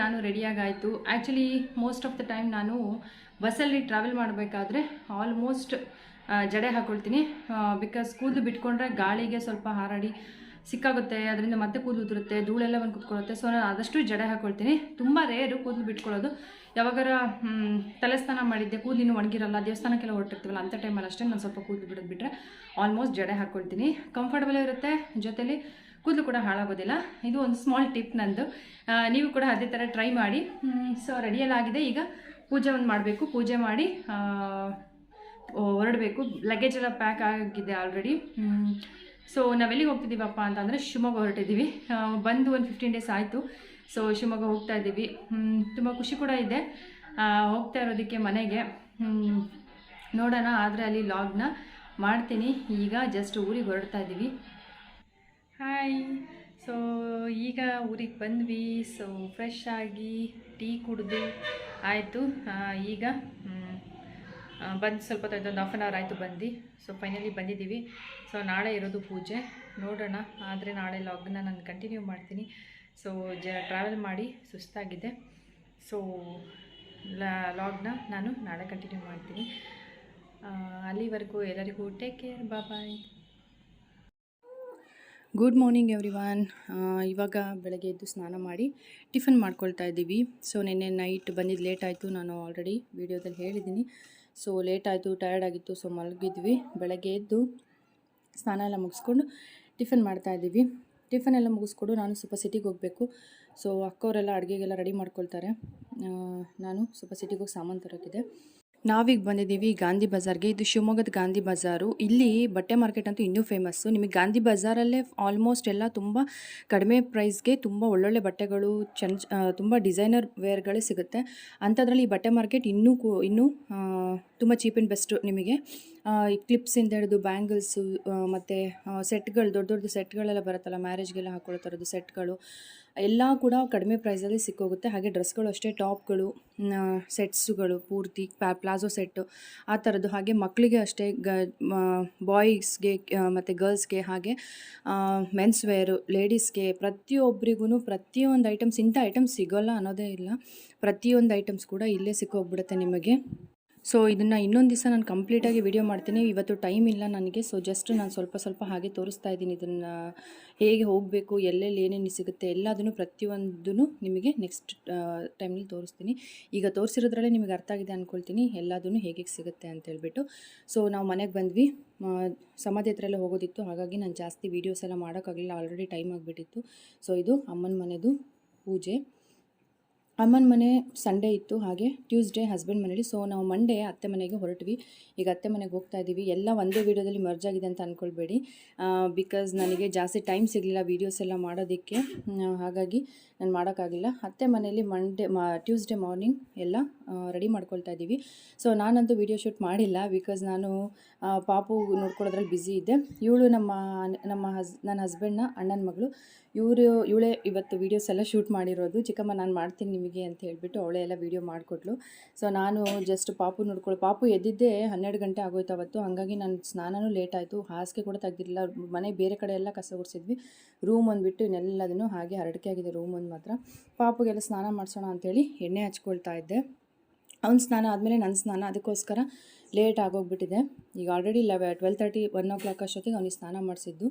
ನಾನು ರೆಡಿಯಾಗಾಯಿತು. Actually most of the time ನಾನು ಬಸ್ಸಲ್ಲಿ ಟ್ರಾವೆಲ್ ಮಾಡಬೇಕಾದ್ರೆ ಆಲ್ಮೋಸ್ಟ್ ಜಡೆ ಹಾಕ್ಕೊಳ್ತೀನಿ. ಬಿಕಾಸ್ ಕೂದಲು ಬಿಟ್ಕೊಂಡ್ರೆ ಗಾಳಿಗೆ ಸ್ವಲ್ಪ ಹಾರಾಡಿ ಸಿಕ್ಕಾಗುತ್ತೆ, ಅದರಿಂದ ಮತ್ತೆ ಕೂದಲು ಉದುರುತ್ತೆ, ಧೂಳೆಲ್ಲ ಬಂದು ಕೂತ್ಕೊಳ್ಳುತ್ತೆ. ಸೊ ನಾನು ಆದಷ್ಟು ಜಡೆ ಹಾಕ್ಕೊಳ್ತೀನಿ. ತುಂಬ ರೇರು ಕೂದಲು ಬಿಟ್ಕೊಳ್ಳೋದು. ಯಾವಾಗಾರ ತಲೆ ಸ್ನಾನ ಮಾಡಿದ್ದೆ, ಕೂದಲು ಇನ್ನೂ ಒಣಗಿರಲ್ಲ, ದೇವಸ್ಥಾನಕ್ಕೆಲ್ಲ ಹೊರಟಿರ್ತೀವಲ್ಲ ಅಂಥ ಟೈಮಲ್ಲಿ ಅಷ್ಟೇ ನಾನು ಸ್ವಲ್ಪ ಕೂದಲು ಬಿಡೋದು ಬಿಟ್ಟರೆ ಆಲ್ಮೋಸ್ಟ್ ಜಡೆ ಹಾಕ್ಕೊಳ್ತೀನಿ. ಕಂಫರ್ಟಬಲ್ ಇರುತ್ತೆ, ಜೊತೆಲಿ ಕೂದಲು ಕೂಡ ಹಾಳಾಗೋದಿಲ್ಲ. ಇದು ಒಂದು ಸ್ಮಾಲ್ ಟಿಪ್ ನಂದು. ನೀವು ಕೂಡ ಅದೇ ಥರ ಟ್ರೈ ಮಾಡಿ. ಸೊ ರೆಡಿಯೆಲ್ಲ ಆಗಿದೆ. ಈಗ ಪೂಜೆ ಒಂದು ಮಾಡಬೇಕು. ಪೂಜೆ ಮಾಡಿ ಹೊರಡಬೇಕು. ಲಗೇಜ್ ಎಲ್ಲ ಪ್ಯಾಕ್ ಆಗಿದೆ ಆಲ್ರೆಡಿ. ಸೊ ನಾವೆಲ್ಲಿಗೆ ಹೋಗ್ತಿದ್ದೀವಪ್ಪ ಅಂತಂದರೆ ಶಿವಮೊಗ್ಗ ಹೊರಟಿದ್ದೀವಿ. ಬಂದು ಒಂದು 15 ಡೇಸ್ ಆಯಿತು. ಸೊ ಶಿವಮೊಗ್ಗ ಹೋಗ್ತಾ ಇದ್ದೀವಿ. ತುಂಬ ಖುಷಿ ಕೂಡ ಇದೆ ಹೋಗ್ತಾ ಇರೋದಕ್ಕೆ ಮನೆಗೆ. ನೋಡೋಣ, ಆದರೆ ಅಲ್ಲಿ ಲಾಗ್ನ ಮಾಡ್ತೀನಿ. ಈಗ ಜಸ್ಟ್ ಊರಿಗೆ ಹೊರಡ್ತಾ ಇದ್ದೀವಿ. ಹಾಯ್. ಸೊ ಈಗ ಊರಿಗೆ ಬಂದ್ವಿ. ಸೊ ಫ್ರೆಶ್ ಆಗಿ ಟೀ ಕುಡಿದು ಆಯಿತು. ಈಗ ಬಂದು ಸ್ವಲ್ಪ ಹೊತ್ತು ಒಂದು ಹಾಫ್ ಆನ್ ಅವರ್ ಆಯಿತು ಬಂದು. ಸೊ ಫೈನಲಿ ಬಂದಿದ್ದೀವಿ. ಸೊ ನಾಳೆ ಇರೋದು ಪೂಜೆ. ನೋಡೋಣ, ಆದರೆ ನಾಳೆ ಲಾಗ್ನ ನಾನು ಕಂಟಿನ್ಯೂ ಮಾಡ್ತೀನಿ. ಸೊ ಟ್ರಾವೆಲ್ ಮಾಡಿ ಸುಸ್ತಾಗಿದೆ. ಸೊ ಲಾಗ್ನ ನಾನು ನಾಳೆ ಕಂಟಿನ್ಯೂ ಮಾಡ್ತೀನಿ. ಅಲ್ಲಿವರೆಗೂ ಎಲ್ಲರಿಗೂ take care, bye. Good morning everyone. ಇವಾಗ ಬೆಳಗ್ಗೆ ಎದ್ದು ಸ್ನಾನ ಮಾಡಿ ಟಿಫನ್ ಮಾಡ್ಕೊಳ್ತಾ ಇದ್ದೀವಿ. ಸೊ ನಿನ್ನೆ ನೈಟ್ ಬಂದಿದ್ದು ಲೇಟ್ ಆಯಿತು, ನಾನು ಆಲ್ರೆಡಿ ವಿಡಿಯೋದಲ್ಲಿ ಹೇಳಿದ್ದೀನಿ. ಸೊ ಲೇಟ್ ಆಯಿತು, ಟಯರ್ಡ್ ಆಗಿತ್ತು. ಸೊ ಮಲಗಿದ್ವಿ. ಬೆಳಗ್ಗೆ ಎದ್ದು ಸ್ನಾನ ಎಲ್ಲ ಮುಗಿಸ್ಕೊಂಡು ಟಿಫನ್ ಮಾಡ್ತಾಯಿದ್ದೀವಿ. ಟಿಫನ್ ಎಲ್ಲ ಮುಗಿಸ್ಕೊಂಡು ನಾನು ಸ್ವಲ್ಪ ಸಿಟಿಗೆ ಹೋಗಬೇಕು. ಸೊ ಅಕ್ಕವರೆಲ್ಲ ಅಡುಗೆಗೆಲ್ಲ ರೆಡಿ ಮಾಡ್ಕೊಳ್ತಾರೆ. ನಾನು ಸ್ವಲ್ಪ ಸಿಟಿಗೆ ಹೋಗಿ ಸಾಮಾನು ತರೋಕ್ಕಿದೆ. ನಾವೀಗ ಬಂದಿದ್ದೀವಿ ಗಾಂಧಿ ಬಜಾರ್ಗೆ. ಇದು ಶಿವಮೊಗ್ಗದ ಗಾಂಧಿ ಬಜಾರು. ಇಲ್ಲಿ ಬಟ್ಟೆ ಮಾರ್ಕೆಟ್ ಅಂತೂ ಇನ್ನೂ ಫೇಮಸ್ಸು. ನಿಮಗೆ ಗಾಂಧಿ ಬಜಾರಲ್ಲೇ ಆಲ್ಮೋಸ್ಟ್ ಎಲ್ಲ ತುಂಬ ಕಡಿಮೆ ಪ್ರೈಸ್ಗೆ ತುಂಬ ಒಳ್ಳೊಳ್ಳೆ ಬಟ್ಟೆಗಳು, ತುಂಬ ಡಿಸೈನರ್ ವೇರ್ಗಳೇ ಸಿಗುತ್ತೆ. ಅಂಥದ್ರಲ್ಲಿ ಈ ಬಟ್ಟೆ ಮಾರ್ಕೆಟ್ ಇನ್ನೂ ತುಂಬ ಚೀಪ್ ಆ್ಯಂಡ್ ಬೆಸ್ಟು. ನಿಮಗೆ ಕ್ಲಿಪ್ಸಿಂದ ಹಿಡಿದು ಬ್ಯಾಂಗಲ್ಸು ಮತ್ತು ಸೆಟ್ಗಳು, ದೊಡ್ಡ ದೊಡ್ಡ ಸೆಟ್ಗಳೆಲ್ಲ ಬರುತ್ತಲ್ಲ, ಮ್ಯಾರೇಜ್ಗೆಲ್ಲ ಹಾಕೊಳ್ಳೋ ಥರದ್ದು ಸೆಟ್ಗಳು ಎಲ್ಲ ಕೂಡ ಕಡಿಮೆ ಪ್ರೈಸಲ್ಲಿ ಸಿಕ್ಕೋಗುತ್ತೆ. ಹಾಗೆ ಡ್ರೆಸ್ಗಳು ಅಷ್ಟೇ, ಟಾಪ್ಗಳು, ಸೆಟ್ಸುಗಳು ಪೂರ್ತಿ ಪ್ಲಾಜೋ ಸೆಟ್ಟು ಆ ಥರದ್ದು. ಹಾಗೆ ಮಕ್ಕಳಿಗೆ ಅಷ್ಟೇ, ಬಾಯ್ಸ್ಗೆ ಮತ್ತು ಗರ್ಲ್ಸ್ಗೆ, ಹಾಗೆ ಮೆನ್ಸ್ ವೇರು, ಲೇಡೀಸ್ಗೆ, ಪ್ರತಿಯೊಬ್ಬರಿಗೂ ಪ್ರತಿಯೊಂದು ಐಟಮ್ಸ್, ಇಂಥ ಐಟಮ್ಸ್ ಸಿಗೋಲ್ಲ ಅನ್ನೋದೇ ಇಲ್ಲ. ಪ್ರತಿಯೊಂದು ಐಟಮ್ಸ್ ಕೂಡ ಇಲ್ಲೇ ಸಿಕ್ಕೋಗ್ಬಿಡುತ್ತೆ ನಿಮಗೆ. ಸೊ ಇದನ್ನು ಇನ್ನೊಂದು ದಿವಸ ನಾನು ಕಂಪ್ಲೀಟಾಗಿ ವಿಡಿಯೋ ಮಾಡ್ತೀನಿ. ಇವತ್ತು ಟೈಮ್ ಇಲ್ಲ ನನಗೆ. ಸೊ ಜಸ್ಟ್ ನಾನು ಸ್ವಲ್ಪ ಹಾಗೆ ತೋರಿಸ್ತಾ ಇದ್ದೀನಿ. ಇದನ್ನು ಹೇಗೆ ಹೋಗಬೇಕು, ಎಲ್ಲೆಲ್ಲಿ ಏನೇನು ಸಿಗುತ್ತೆ ಎಲ್ಲದನ್ನು ಪ್ರತಿಯೊಂದೂ ನಿಮಗೆ ನೆಕ್ಸ್ಟ್ ಟೈಮಲ್ಲಿ ತೋರಿಸ್ತೀನಿ. ಈಗ ತೋರಿಸಿರೋದ್ರಲ್ಲೇ ನಿಮಗೆ ಅರ್ಥ ಆಗಿದೆ ಅಂದ್ಕೊಳ್ತೀನಿ ಎಲ್ಲದೂ ಹೇಗೆ ಸಿಗುತ್ತೆ ಅಂತ ಹೇಳ್ಬಿಟ್ಟು. ಸೊ ನಾವು ಮನೆಗೆ ಬಂದ್ವಿ. ಸಮಾಧಿ ಹತ್ರ ಎಲ್ಲ ಹೋಗೋದಿತ್ತು, ಹಾಗಾಗಿ ನಾನು ಜಾಸ್ತಿ ವೀಡಿಯೋಸ್ ಎಲ್ಲ ಮಾಡೋಕ್ಕಾಗಲಿಲ್ಲ, ಆಲ್ರೆಡಿ ಟೈಮ್ ಆಗಿಬಿಟ್ಟಿತ್ತು. ಸೊ ಇದು ಅಮ್ಮನ ಮನೆದು ಪೂಜೆ. ಅಮ್ಮನ ಮನೆ ಸಂಡೇ ಇತ್ತು, ಹಾಗೆ ಟ್ಯೂಸ್ಡೇ ಹಸ್ಬೆಂಡ್ ಮನೇಲಿ. ಸೊ ನಾವು ಮಂಡೇ ಅತ್ತೆ ಮನೆಗೆ ಹೊರಟ್ವಿ. ಈಗ ಅತ್ತೆ ಮನೆಗೆ ಹೋಗ್ತಾ ಇದ್ದೀವಿ. ಎಲ್ಲ ಒಂದೇ ವೀಡಿಯೋದಲ್ಲಿ ಮರ್ಜ್ ಆಗಿದೆ ಅಂತ ಅಂದ್ಕೊಳ್ಬೇಡಿ. ಬಿಕಾಸ್ ನನಗೆ ಜಾಸ್ತಿ ಟೈಮ್ ಸಿಗಲಿಲ್ಲ ವೀಡಿಯೋಸ್ ಎಲ್ಲ ಮಾಡೋದಕ್ಕೆ, ಹಾಗಾಗಿ ನಾನು ಮಾಡೋಕ್ಕಾಗಲಿಲ್ಲ. ಅತ್ತೆ ಮನೇಲಿ ಟ್ಯೂಸ್ಡೇ ಮಾರ್ನಿಂಗ್ ಎಲ್ಲ ರೆಡಿ ಮಾಡ್ಕೊಳ್ತಾ ಇದ್ದೀವಿ. ಸೊ ನಾನಂತೂ ವೀಡಿಯೋ ಶೂಟ್ ಮಾಡಿಲ್ಲ, ಬಿಕಾಸ್ ನಾನು ಪಾಪು ನೋಡ್ಕೊಳ್ಳೋದ್ರಲ್ಲಿ ಬ್ಯುಸಿ ಇದ್ದೆ. ಇವಳು ನನ್ನ ಹಸ್ಬೆಂಡ್ನ ಅಣ್ಣನ ಮಗಳು. ಇವಳೇ ಇವತ್ತು ವೀಡಿಯೋಸ್ ಎಲ್ಲ ಶೂಟ್ ಮಾಡಿರೋದು. ಚಿಕ್ಕಮ್ಮ ನಾನು ಮಾಡ್ತೀನಿ ನಿಮಗೆ ಅಂತ ಹೇಳ್ಬಿಟ್ಟು ಅವಳೇ ಎಲ್ಲ ವೀಡಿಯೋ ಮಾಡಿಕೊಟ್ಲು. ಸೊ ನಾನು ಜಸ್ಟ್ ಪಾಪು ಎದ್ದಿದ್ದೇ 12 ಗಂಟೆ ಆಗೋಯ್ತು ಅವತ್ತು. ಹಾಗಾಗಿ ನನ್ನ ಸ್ನಾನನೂ ಲೇಟ್ ಆಯಿತು. ಹಾಸಿಗೆ ಕೂಡ ತೆಗ್ದಿರಲಿಲ್ಲ. ಮನೆ ಬೇರೆ ಕಡೆ ಎಲ್ಲ ಕಸ ಗುಡಿಸಿದ್ವಿ. ರೂಮ್ ಒಂದು ಬಿಟ್ಟು ಇನ್ನೆಲ್ಲದನ್ನು ಹಾಗೆ ಹರಡಿಕೆ ಆಗಿದೆ ರೂಮ್ ಒಂದು ಮಾತ್ರ. ಪಾಪುಗೆಲ್ಲ ಸ್ನಾನ ಮಾಡಿಸೋಣ ಅಂಥೇಳಿ ಎಣ್ಣೆ ಹಚ್ಕೊಳ್ತಾ ಇದ್ದೆ. ಅವ್ನ ಸ್ನಾನ ಆದಮೇಲೆ ನನ್ನ ಸ್ನಾನ, ಅದಕ್ಕೋಸ್ಕರ ಲೇಟ್ ಆಗೋಗ್ಬಿಟ್ಟಿದೆ. ಈಗ ಆಲ್ರೆಡಿ 12:30 1 o'clock ಅಷ್ಟೊತ್ತಿಗೆ ಅವನಿಗೆ ಸ್ನಾನ ಮಾಡಿಸಿದ್ದು.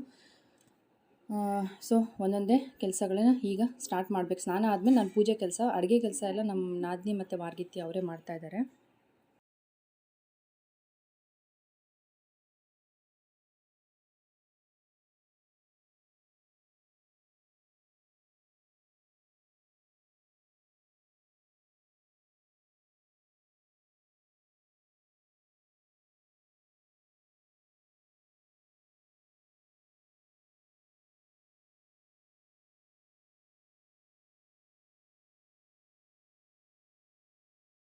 ಸೊ ಒಂದೊಂದೇ ಕೆಲಸಗಳನ್ನ ಈಗ ಸ್ಟಾರ್ಟ್ ಮಾಡಬೇಕು. ಸ್ನಾನ ಆದಮೇಲೆ ನಾನು ಪೂಜೆ ಕೆಲಸ, ಅಡುಗೆ ಕೆಲಸ ಎಲ್ಲ ನಮ್ಮ ನಾದಿನಿ ಮತ್ತು ವಾರ್ಗಿತ್ತಿ ಅವರೇ ಮಾಡ್ತಾಯಿದ್ದಾರೆ.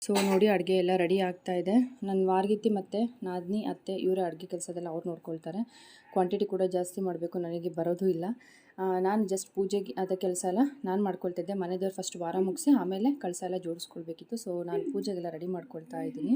ಸೊ ನೋಡಿ, ಅಡುಗೆ ಎಲ್ಲ ರೆಡಿ ಆಗ್ತಾಯಿದೆ. ನನ್ನ ವಾರ್ಗಿತ್ತಿ ಮತ್ತು ನಾದಿನಿ ಅತ್ತೆ ಇವರ ಅಡುಗೆ ಕೆಲಸದೆಲ್ಲ ಅವ್ರು ನೋಡ್ಕೊಳ್ತಾರೆ. ಕ್ವಾಂಟಿಟಿ ಕೂಡ ಜಾಸ್ತಿ ಮಾಡಬೇಕು, ನನಗೆ ಬರೋದು ಇಲ್ಲ. ನಾನು ಜಸ್ಟ್ ಪೂಜೆಗೆ ಅದ ಕೆಲಸ ಎಲ್ಲ ನಾನು ಮಾಡ್ಕೊಳ್ತಿದ್ದೆ. ಮನೆದೇವ್ರು ಫಸ್ಟ್ ವಾರ ಮುಗಿಸಿ ಆಮೇಲೆ ಕಳಸ ಎಲ್ಲ ಜೋಡಿಸ್ಕೊಳ್ಬೇಕಿತ್ತು. ಸೊ ನಾನು ಪೂಜೆಗೆಲ್ಲ ರೆಡಿ ಮಾಡ್ಕೊಳ್ತಾ ಇದ್ದೀನಿ.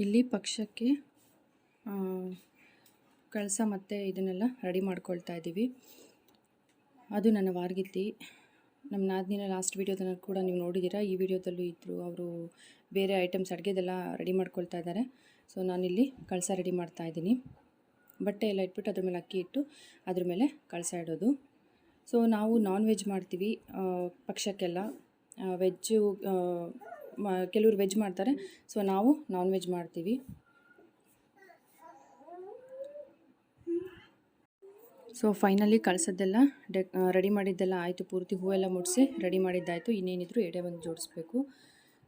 ಇಲ್ಲಿ ಪಕ್ಷಕ್ಕೆ ಕಳಸ ಮತ್ತು ಇದನ್ನೆಲ್ಲ ರೆಡಿ ಮಾಡ್ಕೊಳ್ತಾ ಇದ್ದೀವಿ. ಅದು ನನ್ನ ವಾರ್ಗಿತ್ತಿ. ನಮ್ಮ ನಾದಿನಿನ ಲಾಸ್ಟ್ ವೀಡಿಯೋದಲ್ಲಿ ಕೂಡ ನೀವು ನೋಡಿದ್ದೀರಾ. ಈ ವಿಡಿಯೋದಲ್ಲೂ ಇದ್ದರು. ಅವರು ಬೇರೆ ಐಟಮ್ಸ್ ಅಡುಗೆದೆಲ್ಲ ರೆಡಿ ಮಾಡ್ಕೊಳ್ತಾ ಇದ್ದಾರೆ. ಸೊ ನಾನಿಲ್ಲಿ ಕಳಸ ರೆಡಿ ಮಾಡ್ತಾ ಇದ್ದೀನಿ. ಬಟ್ಟೆ ಎಲ್ಲ ಇಟ್ಬಿಟ್ಟು ಅದ್ರ ಮೇಲೆ ಅಕ್ಕಿ ಇಟ್ಟು ಅದ್ರ ಮೇಲೆ ಕಳಸ ಇಡೋದು. ಸೊ ನಾವು ನಾನ್ ವೆಜ್ ಮಾಡ್ತೀವಿ ಪಕ್ಷಕ್ಕೆಲ್ಲ. ವೆಜ್ಜು ಕೆಲವರು ವೆಜ್ ಮಾಡ್ತಾರೆ. ಸೊ ನಾವು ನಾನ್ ವೆಜ್ ಮಾಡ್ತೀವಿ. ಸೊ ಫೈನಲಿ ಕಳಸದ್ದೆಲ್ಲ ರೆಡಿ ಮಾಡಿದ್ದೆಲ್ಲ ಆಯಿತು. ಪೂರ್ತಿ ಹೂವೆಲ್ಲ ಮುಡಿಸಿ ರೆಡಿ ಮಾಡಿದ್ದಾಯಿತು. ಇನ್ನೇನಿದ್ರು ಎಡೆ ಒಂದು ಜೋಡಿಸ್ಬೇಕು.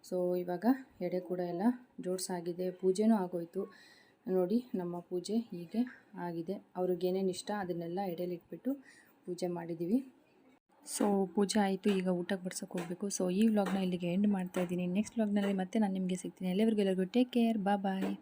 ಸೊ ಇವಾಗ ಎಡೆ ಕೂಡ ಎಲ್ಲ ಜೋಡಿಸಾಗಿದೆ. ಪೂಜೆನೂ ಆಗೋಯಿತು. ನೋಡಿ ನಮ್ಮ ಪೂಜೆ ಹೀಗೆ ಆಗಿದೆ. ಅವ್ರಿಗೇನೇನು ಇಷ್ಟ ಅದನ್ನೆಲ್ಲ ಎಡೆಯಲ್ಲಿಟ್ಬಿಟ್ಟು ಪೂಜೆ ಮಾಡಿದ್ದೀವಿ. ಸೊ ಪೂಜೆ ಆಯಿತು. ಈಗ ಊಟಕ್ಕೆ ಬಡ್ಸೋಕ್ಕೆ ಹೋಗಬೇಕು. ಸೊ ಈ ವ್ಲಾಗ್ನ ಇಲ್ಲಿಗೆ ಎಂಡ್ ಮಾಡ್ತಾಯಿದ್ದೀನಿ. ನೆಕ್ಸ್ಟ್ ವ್ಲಾಗ್ನಲ್ಲಿ ಮತ್ತೆ ನಾನು ನಿಮಗೆ ಸಿಗ್ತೀನಿ. ಎಲ್ಲರಿಗೂ ಟೇಕ್ ಕೇರ್. ಬಾಯ್.